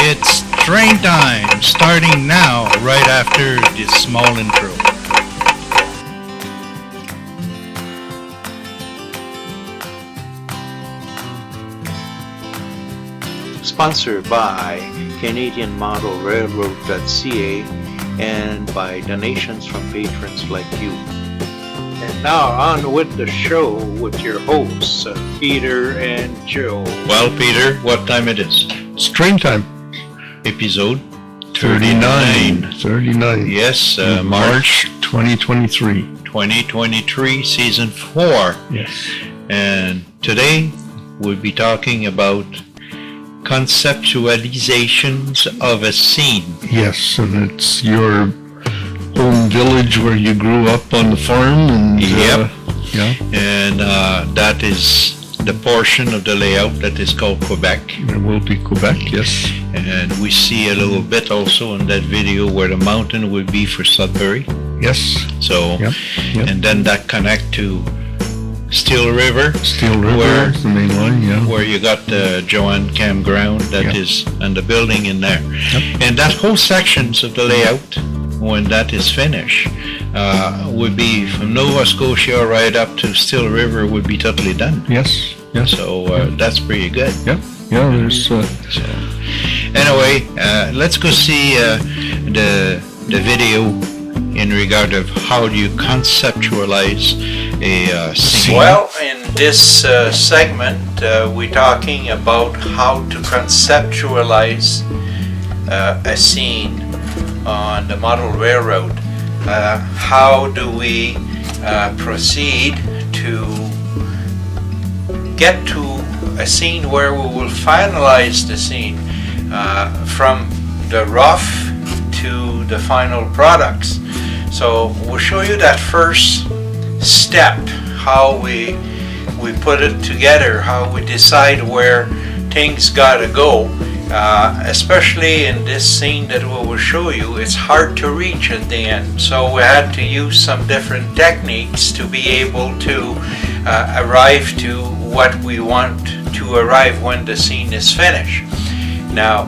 It's train time, starting now, right after this small intro. Sponsored by Canadian Model Railroad.ca and by donations from patrons like you. And now on with the show with your hosts, Peter and Joe. Well, Peter, what time it is? It's train time. Episode 39. 39. Yes, March 2023. 2023, Season 4. Yes. And today we'll be talking about conceptualizations of a scene. Yes, and it's your home village where you grew up on the farm. And, Yep. Yeah. And that is the portion of the layout that is called Quebec. It will be Quebec, yes. And we see a little bit also in that video where the mountain would be for Sudbury. Yes. So, Yep. and then that connect to Steel River. Steel River where, is the main line, yeah. Where you got the Joanne Campground that Yep. is, and the building in there. Yep. And that whole sections of the layout, when that is finished, would be from Nova Scotia right up to Steel River would be totally done. Yes. Yes. So that's pretty good. Yep. Yeah, there's... So, anyway, let's go see the video in regard of how do you conceptualize a scene. Well, in this segment, we're talking about how to conceptualize a scene on the model railroad. How do we proceed to get to a scene where we will finalize the scene from the rough to the final products. So we'll show you that first step, how we put it together, how we decide where things gotta go. Especially in this scene that we will show you, it's hard to reach at the end. So we had to use some different techniques to be able to arrive to what we want to arrive when the scene is finished. Now,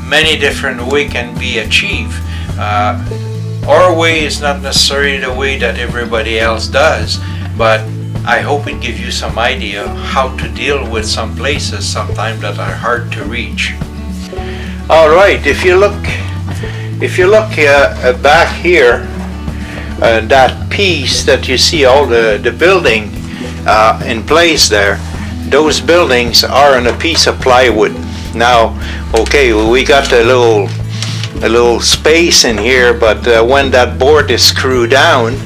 many different ways can be achieved. Our way is not necessarily the way that everybody else does, but I hope it gives you some idea how to deal with some places sometimes that are hard to reach. All right, if you look back here, that piece that you see, all the building in place there, those buildings are on a piece of plywood. Now, okay, we got a little space in here, but when that board is screwed down,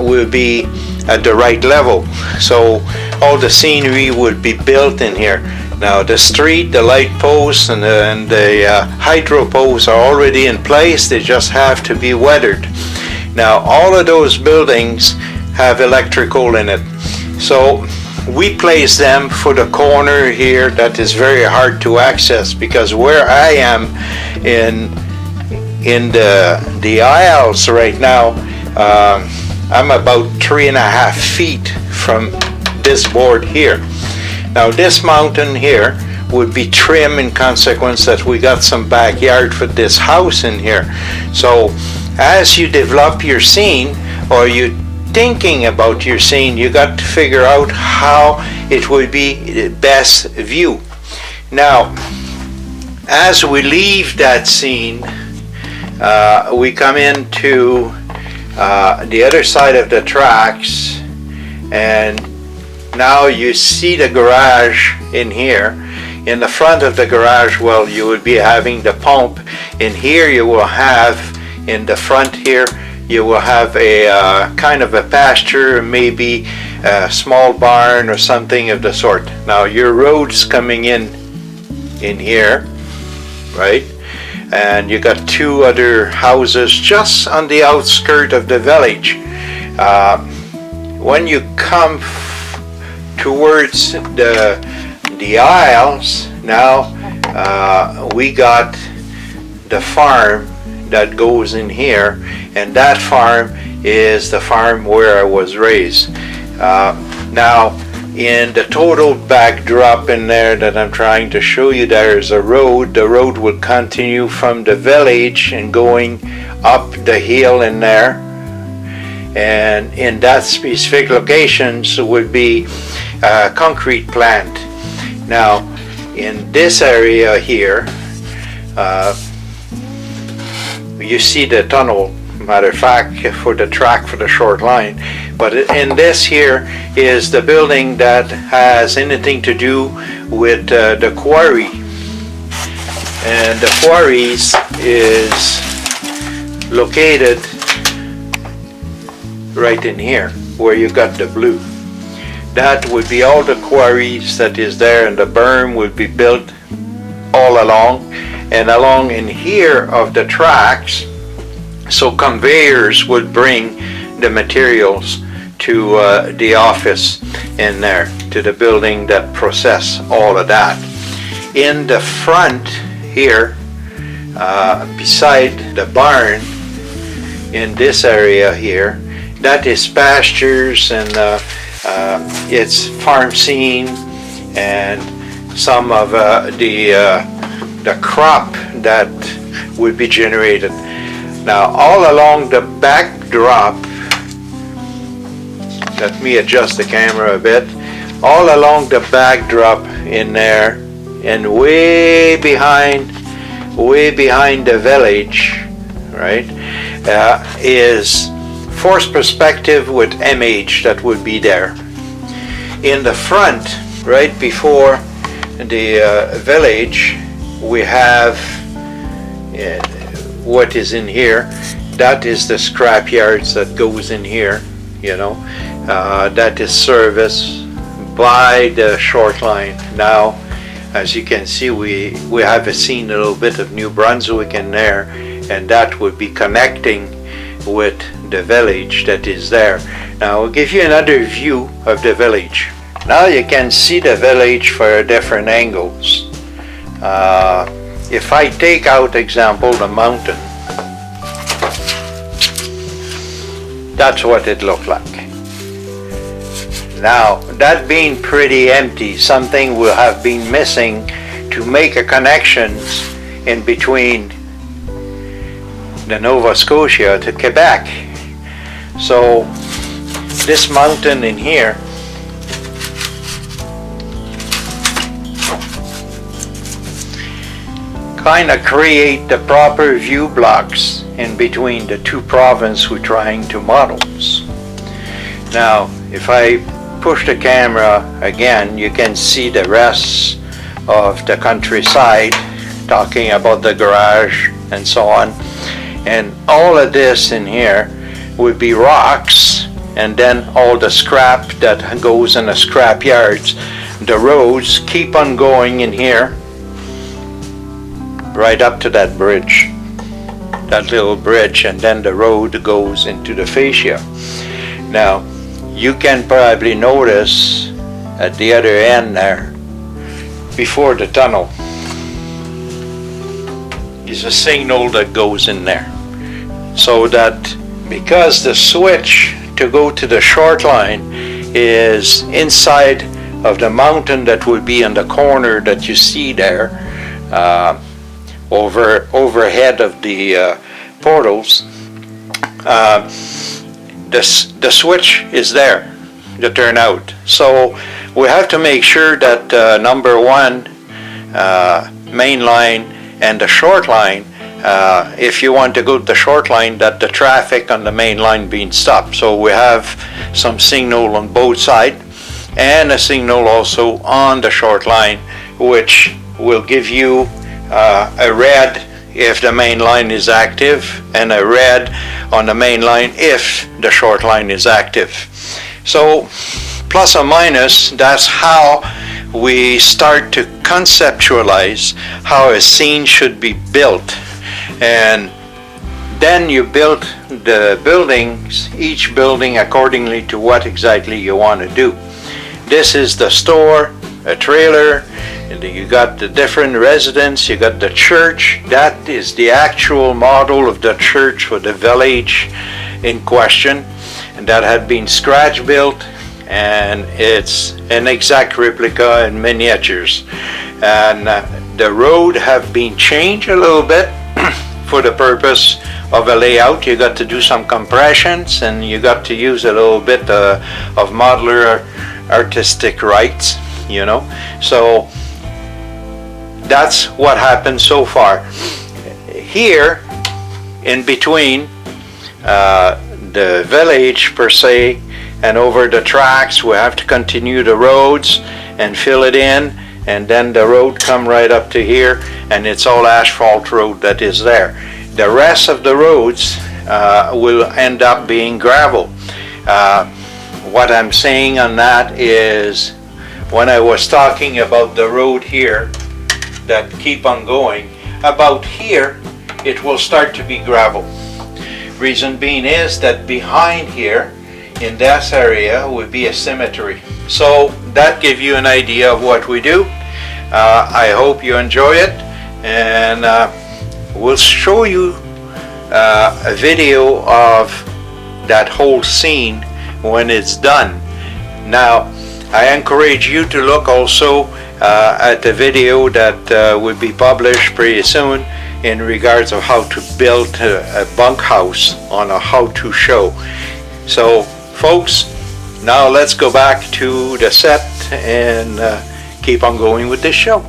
we'll be at the right level. So all the scenery would be built in here. Now the street, the light posts, and the hydro posts are already in place. They just have to be weathered. Now all of those buildings have electrical in it. So we place them for the corner here that is very hard to access, because where I am in the aisles right now, I'm about 3.5 feet from this board here. Now this mountain here would be trim in consequence that we got some backyard for this house in here. So as you develop your scene, or you thinking about your scene, you got to figure out how it would be the best view. Now as we leave that scene, we come into the other side of the tracks, and now you see the garage in here. In the front of the garage, well, you would be having the pump. In here you will have, in the front here, you will have a kind of a pasture, maybe a small barn or something of the sort. Now your road's coming in here, right? And you got two other houses just on the outskirt of the village. When you come towards the aisles, now we got the farm that goes in here, and that farm is the farm where I was raised. Now in the total backdrop in there that I'm trying to show you, there is a road. The road will continue from the village and going up the hill in there, and in that specific locations would be a concrete plant. Now in this area here, you see the tunnel, matter of fact, for the track for the short line. But in this here is the building that has anything to do with the quarry. And the quarries is located right in here where you got the blue. That would be all the quarries that is there, and the berm would be built all along. And along in here of the tracks, so conveyors would bring the materials to the office in there, to the building that process all of that. In the front here, beside the barn, in this area here, that is pastures, and it's farm scene, and some of the crop that would be generated. Now all along the backdrop, let me adjust the camera a bit, all along the backdrop in there, and way behind the village, right, is forced perspective with image that would be there. In the front, right before the village, we have what is in here. That is the scrap yards that goes in here, you know. That is serviced by the short line. Now, as you can see, we have seen a little bit of New Brunswick in there, and that would be connecting with the village that is there. Now I'll give you another view of the village. Now you can see the village for different angles. If I take out, example, the mountain, that's what it looked like. Now, that being pretty empty, something will have been missing to make a connection in between the Nova Scotia to Quebec. So this mountain in here kind of create the proper view blocks in between the two provinces we're trying to model. Now, if I push the camera again, you can see the rest of the countryside, talking about the garage and so on. And all of this in here would be rocks, and then all the scrap that goes in the scrap yards. The roads keep on going in here right up to that bridge, that little bridge, and then the road goes into the fascia. Now you can probably notice at the other end there, before the tunnel, is a signal that goes in there, so that because the switch to go to the short line is inside of the mountain that would be in the corner that you see there, overhead of the portals, the switch is there to turn out. So we have to make sure that number one, main line and the short line, if you want to go to the short line, that the traffic on the main line being stopped. So we have some signal on both sides, and a signal also on the short line, which will give you a red if the main line is active, and a red on the main line if the short line is active. So plus or minus, that's how we start to conceptualize how a scene should be built. And then you build the buildings, each building accordingly to what exactly you want to do. This is the store, a trailer, and you got the different residents, you got the church. That is the actual model of the church for the village in question, and that had been scratch built and it's an exact replica in miniatures. And the road have been changed a little bit for the purpose of a layout. You got to do some compressions, and you got to use a little bit of modular artistic rights, you know. So that's what happened so far. Here, in between the village per se and over the tracks, we have to continue the roads and fill it in, and then the road come right up to here, and it's all asphalt road that is there. The rest of the roads will end up being gravel. What I'm saying on that is, when I was talking about the road here that keep on going, about here it will start to be gravel. Reason being is that behind here in this area would be a cemetery. So that gives you an idea of what we do. I hope you enjoy it, and we'll show you a video of that whole scene when it's done. Now, I encourage you to look also at the video that will be published pretty soon in regards of how to build a bunkhouse on a how-to show. So, folks, now let's go back to the set and keep on going with this show.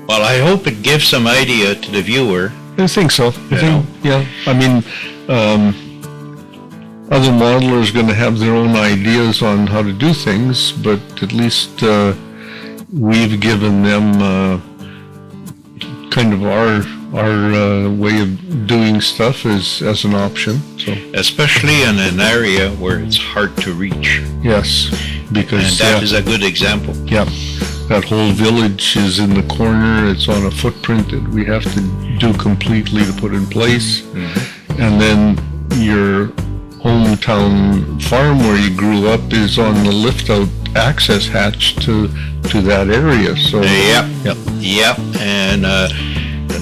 Well, I hope it gives some idea to the viewer. I think so. Yeah. I mean, other modelers going to have their own ideas on how to do things, but at least we've given them kind of our way of doing stuff as an option. So Especially in an area where it's hard to reach. yes, because And that is a good example. yeah, that whole village is in the corner. It's on a footprint that we have to do completely to put in place. And then your hometown farm where you grew up is on the lift-out access hatch to that area. So Yep. And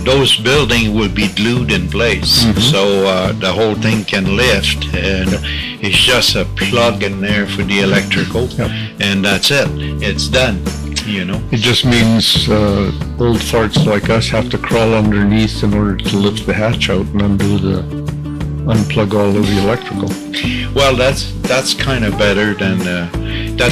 those buildings will be glued in place, so the whole thing can lift, and it's just a plug in there for the electrical, and that's it. It's done. You know, it just means old farts like us have to crawl underneath in order to lift the hatch out and unplug all of the electrical. well, that's kind of better than that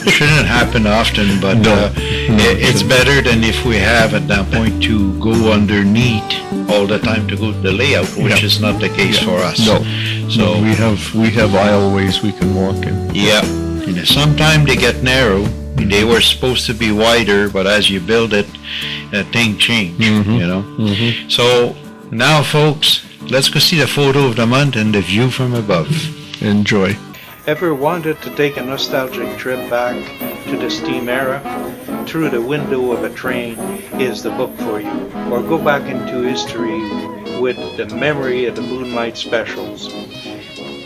shouldn't happen often, but it's better than if we have at that point to go underneath all the time to go to the layout, which is not the case for us. No, so we have aisleways we can walk in. Yeah, sometimes they get narrow. They were supposed to be wider, but as you build it, that thing changed, you know. So now, folks, let's go see the photo of the mountain, the view from above. Enjoy. Ever wanted to take a nostalgic trip back to the steam era? Through the Window of a Train is the book for you. Or go back into history with the Memory of the Moonlight specials.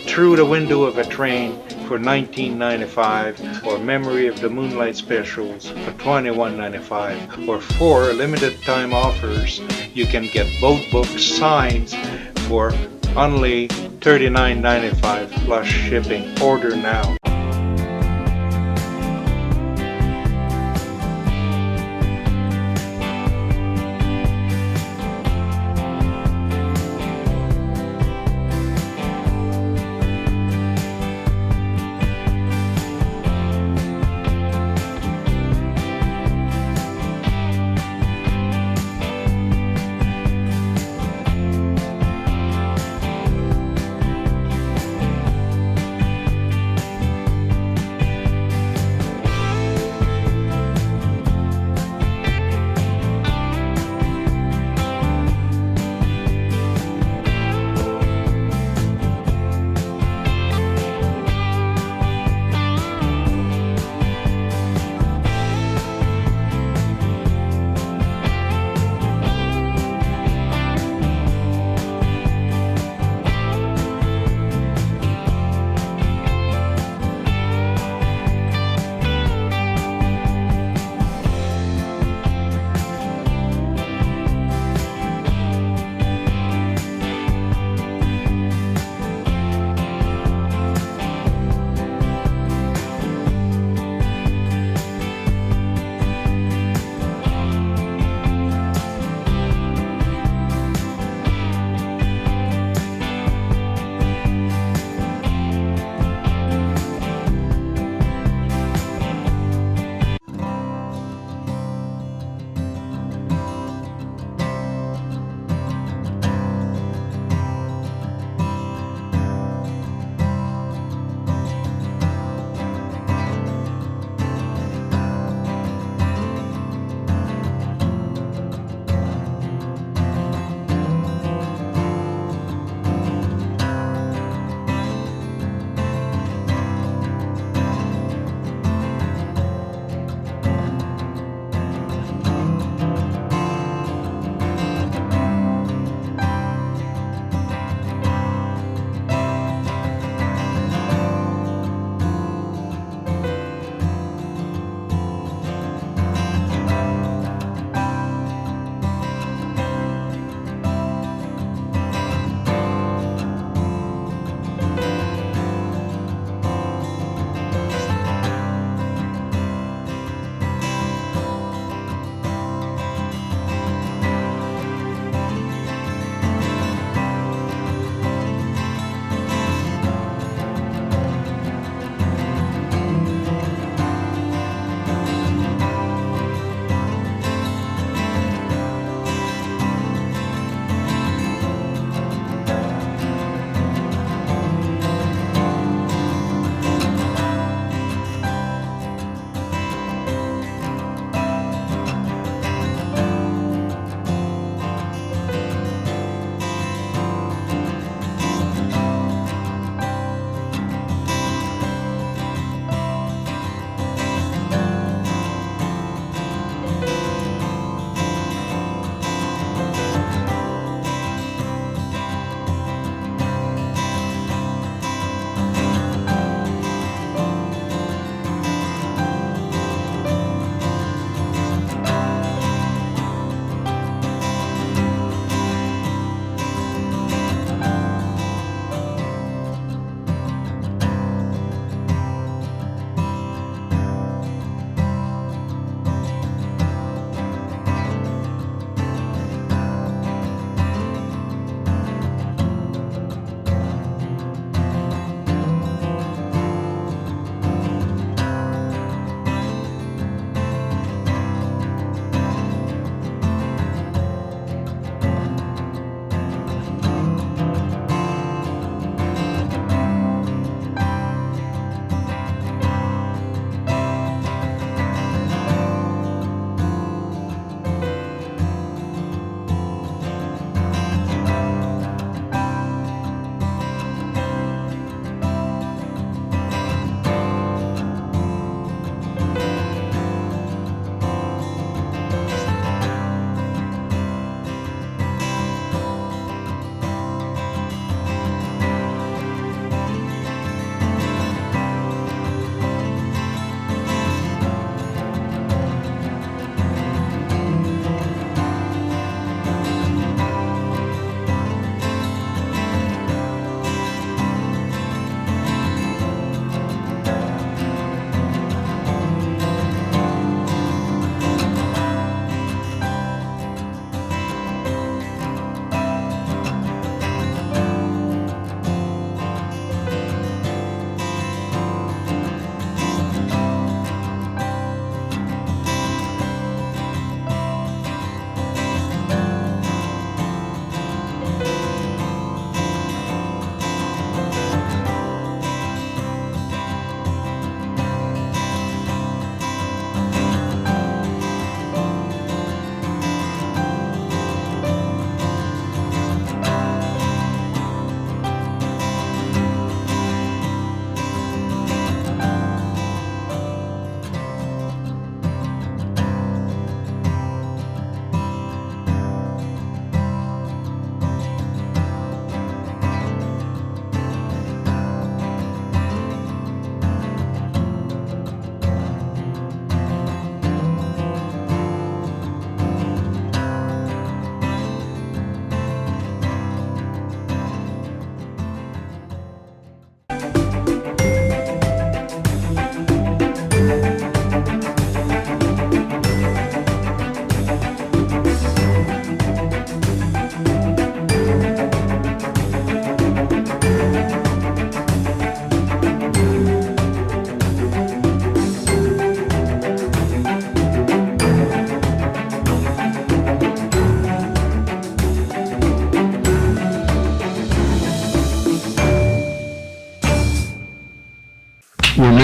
Through the Window of a Train for $19.95, or Memory of the Moonlight specials for $21.95, or 4 limited time offers. You can get both books signed for only $39.95 plus shipping. Order now.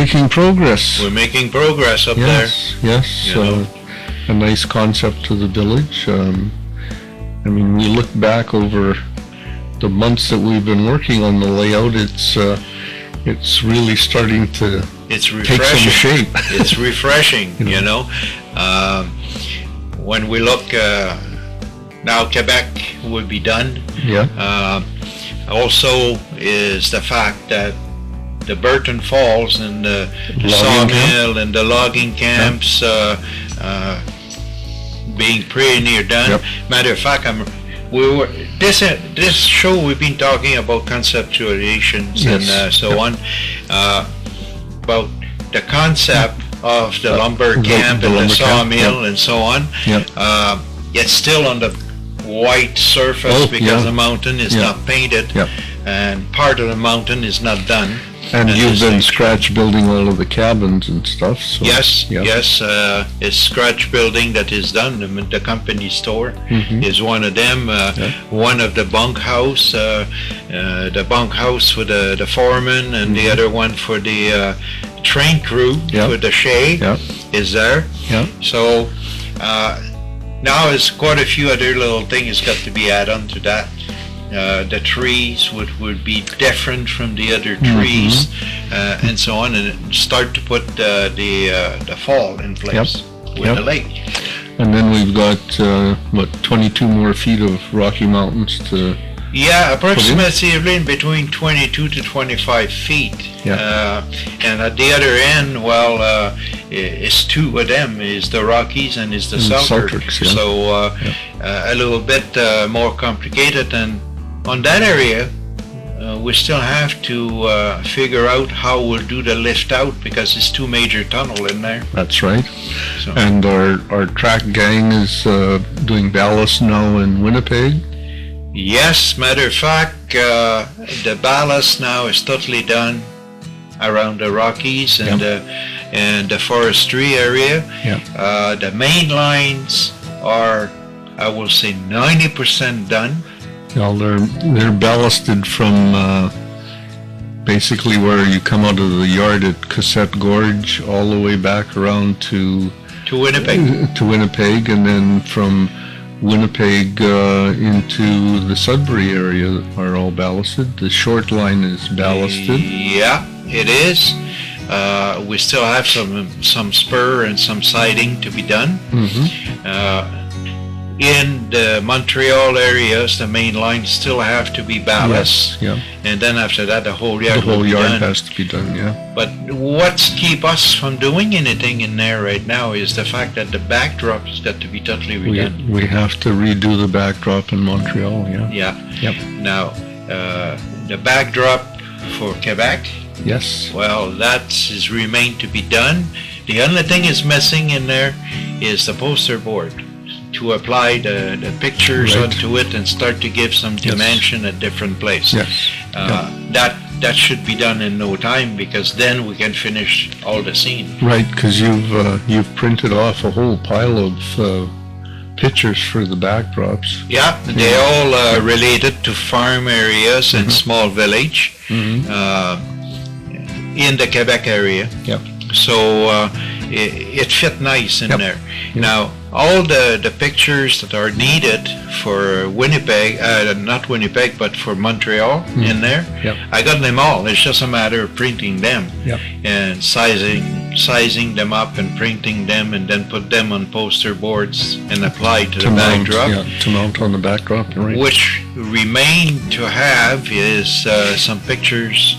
making progress. We're making progress up Yes, yes. You know. A nice concept to the village. I mean, we look back over the months that we've been working on the layout. It's really starting to there. It's take refreshing. some shape. It's refreshing, you know. When we look now, Quebec would be done. Yeah. Also, is the fact that the Burton Falls and the Logging sawmill and the logging camps being pretty near done. Yep. Matter of fact, this show we've been talking about conceptualizations and Yes. so Yep. on, about the concept of the lumber the camp and the lumber camp, sawmill and so on. Yep. It's still on the white surface Oh, because yeah. the mountain is Yeah. not painted, Yep. and part of the mountain is not done. And at you've this been stage. scratch building all of the cabins and stuff. So, Yes, yeah. yes, it's scratch building that is done. The company store Mhm. is one of them. Yeah. One of the bunkhouse with the foreman, and the other one for the train crew Yeah. with the shade Yeah. is there. Yeah. So now there's quite a few other little things got to be added on to that. The trees would be different from the other trees, and so on, and start to put the fall in place with Yep. the lake. And then we've got, 22 more feet of Rocky Mountains to, Yeah, approximately in between 22 to 25 feet. Yeah. And at the other end, it's two of them, is the Rockies and is the Selkirk. Selkirks, yeah. So a little bit more complicated. And on that area, we still have to figure out how we'll do the lift out, because it's two major tunnel in there. that's right. So. And our track gang is doing ballast now in Winnipeg. Yes, matter of fact, the ballast now is totally done around the Rockies and the forestry area. Yeah. The main lines are, I will say, 90% done. Well, they're ballasted from basically where you come out of the yard at Cassette Gorge all the way back around to Winnipeg, and then from Winnipeg into the Sudbury area are all ballasted. The short line is ballasted. Yeah, it is. We still have some spur and some siding to be done. In the Montreal areas, the main lines still have to be ballast. Yes, yeah. And then after that, the whole yard The whole will be yard done. has to be done, yeah. But what's keep us from doing anything in there right now is the fact that the backdrop has got to be totally redone. We have to redo the backdrop in Montreal, yeah. Yeah. Yep. Now, the backdrop for Quebec, Yes. well, that is remained to be done. The only thing is missing in there is the poster board to apply the pictures Right. onto it and start to give some dimension at different places. Yes. That should be done in no time, because then we can finish all the scene. Right, because you've printed off a whole pile of pictures for the backdrops. Yeah, they all related to farm areas and small village in the Quebec area. Yep. So it fit nice in Yep. there. Now, all the pictures that are needed for Winnipeg, not Winnipeg, but for Montreal in there, Yep. I got them all. It's just a matter of printing them Yep. and sizing them up and printing them, and then put them on poster boards and apply to the backdrop. To mount on the backdrop, right. Which remain to have is some pictures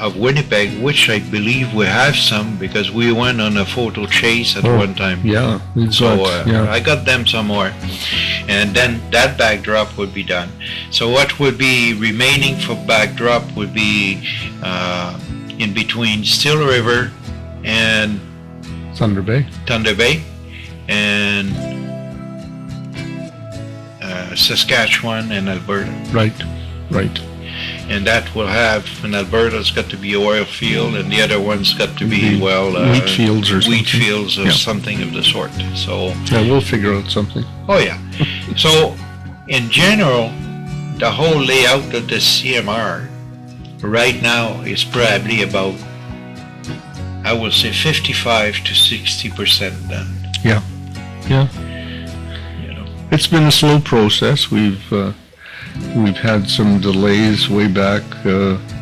of Winnipeg, which I believe we have some, because we went on a photo chase at one time. Yeah, we've So got, yeah. I got them some more, and then that backdrop would be done. So what would be remaining for backdrop would be in between Still River and Thunder Bay. Thunder Bay and Saskatchewan and Alberta. Right, right. And that will have, in Alberta's got to be oil field, and the other one's got to be, Wheat fields or wheat something. fields or Yeah. something of the sort. So, Yeah, we'll figure out something. oh yeah. So, in general, the whole layout of the CMR right now is probably about I will say 55 to 60% done. Yeah. You know. It's been a slow process. We've had some delays way back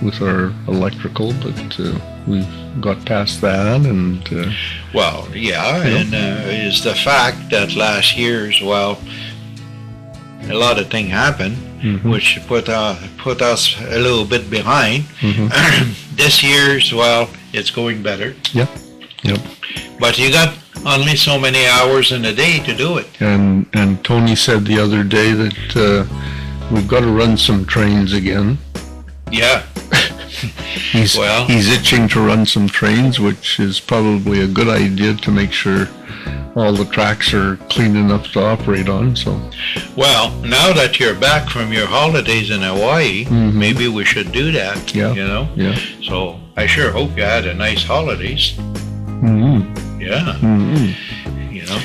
with our electrical, but we've got past that, and Well, yeah, and is the fact that last year's, well, a lot of things happened, which put us a little bit behind. This year's, well, it's going better. Yep. But you got only so many hours in a day to do it. And Tony said the other day that we've got to run some trains again. Yeah. He's itching to run some trains, which is probably a good idea to make sure all the tracks are clean enough to operate on. So, Well, now that you're back from your holidays in Hawaii, maybe we should do that. Yeah. You know? yeah. So I sure hope you had a nice holidays. Yeah. You know,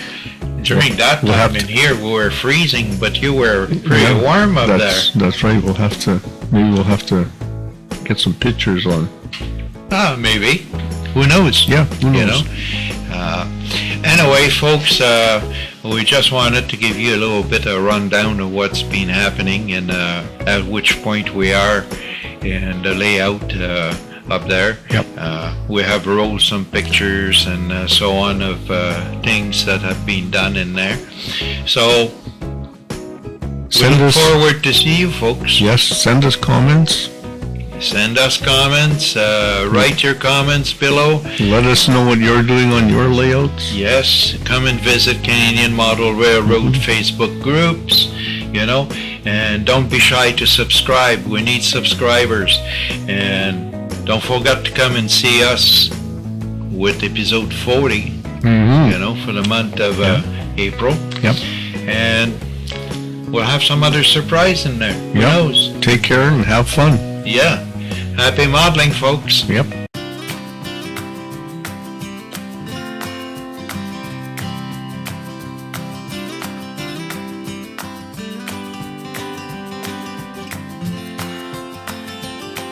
during that We'll have time in here we were freezing, but you were pretty warm up there. That's right. Maybe we'll have to get some pictures on. Maybe. Who knows? Yeah, who knows? You know. Anyway, folks, we just wanted to give you a little bit of rundown of what's been happening and at which point we are in the layout up there. Yep. We have rolled some pictures and so on of things that have been done in there. So we look forward to see you folks. Yes, send us comments. Send us comments. Write your comments below. Let us know what you're doing on your layouts. Yes, come and visit Canadian Model Railroad Facebook groups, you know, and don't be shy to subscribe. We need subscribers. And don't forget to come and see us with episode 40, you know, for the month of April. Yep. And we'll have some other surprise in there. Who knows? Take care and have fun. Yeah. Happy modeling, folks. Yep.